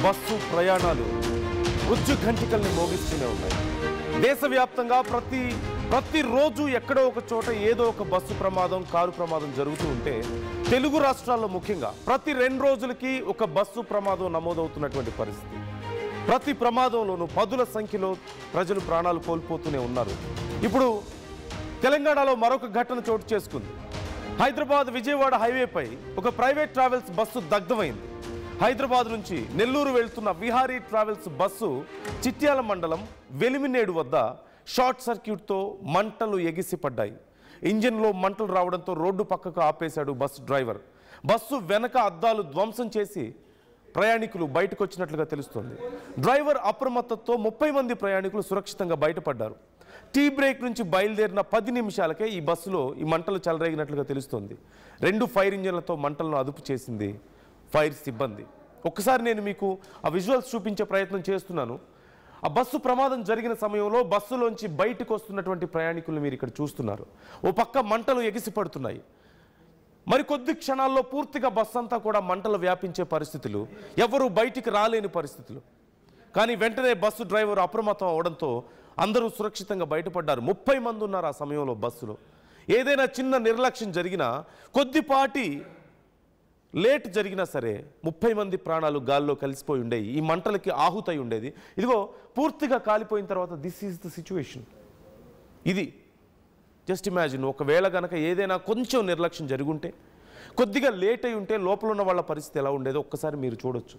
Bus ప్రయాణాలు ఉజ్జుఘంటికల్ని మోగిస్తూనే ఉన్నాయి. దేశవ్యాప్తంగా ప్రతిరోజు ఎక్కడో ఒక చోట ఏదో ఒక బస్సు ప్రమాదం, కారు ప్రమాదం జరుగుతూ ఉంటే తెలుగు రాష్ట్రాల్లో ముఖ్యంగా ప్రతి 2 రోజులకి ఒక బస్సు ప్రమాదం నమోదవుతున్నటువంటి పరిస్థితి. ప్రతి ప్రమాదంలోనూ పదుల సంఖ్యలో ప్రజలు ప్రాణాలు కోల్పోతూనే ఉన్నారు. ఇప్పుడు తెలంగాణలో మరొక ఘటన చోటు చేసుకుంది. హైదరాబాద్ విజయవాడ హైవేపై ఒక ప్రైవేట్ ట్రావెల్స్ బస్సు దగ్ధమైంది. హైదరాబాద్ నుంచి నెల్లూరు వెళ్తున్న విహారీ ట్రావెల్స్ బస్సు చిట్యాల మండలం వెలిమినేడు వద్ద షార్ట్ సర్క్యూట్తో మంటలు ఎగిసిపడ్డాయి. ఇంజిన్లో మంటలు రావడంతో రోడ్డు పక్కకు ఆపేశాడు బస్సు డ్రైవర్. బస్సు వెనక అద్దాలు ధ్వంసం చేసి ప్రయాణికులు బయటకు వచ్చినట్లుగా తెలుస్తోంది. డ్రైవర్ అప్రమత్తతో 30 మంది ప్రయాణికులు సురక్షితంగా బయటపడ్డారు. టీ బ్రేక్ నుంచి బయలుదేరిన 10 నిమిషాలకే ఈ బస్సులో ఈ మంటలు చెలరేగినట్లుగా తెలుస్తోంది. 2 ఫైర్ ఇంజిన్లతో మంటలను అదుపు చేసింది ఫైర్ సిబ్బంది. ఒక్కసారి నేను మీకు ఆ విజువల్స్ చూపించే ప్రయత్నం చేస్తున్నాను. ఆ బస్సు ప్రమాదం జరిగిన సమయంలో బస్సులోంచి బయటకు వస్తున్నటువంటి ప్రయాణికులు మీరు ఇక్కడ చూస్తున్నారు. ఓ పక్క మంటలు ఎగిసి పడుతున్నాయి. మరికొద్ది క్షణాల్లో పూర్తిగా బస్సు అంతా కూడా మంటలు వ్యాపించే పరిస్థితులు, ఎవరు బయటికి రాలేని పరిస్థితులు. కానీ వెంటనే బస్సు డ్రైవర్ అప్రమత్తం అవడంతో అందరూ సురక్షితంగా బయటపడ్డారు. 30 మంది ఉన్నారు ఆ సమయంలో బస్సులో. ఏదైనా చిన్న నిర్లక్ష్యం జరిగినా, కొద్దిపాటి లేట్ జరిగినా సరే 30 మంది ప్రాణాలు గాల్లో కలిసిపోయి ఉండేవి. ఈ మంటలకి ఆహుతై ఉండేది. ఇదిగో పూర్తిగా కాలిపోయిన తర్వాత దిస్ ఈజ్ ద సిచ్యువేషన్. ఇది జస్ట్ ఇమాజిన్, ఒకవేళ కనుక ఏదైనా కొంచెం నిర్లక్ష్యం జరుగుంటే, కొద్దిగా లేట్ అయి ఉంటే లోపల ఉన్న వాళ్ళ పరిస్థితి ఎలా ఉండేదో ఒక్కసారి మీరు చూడొచ్చు.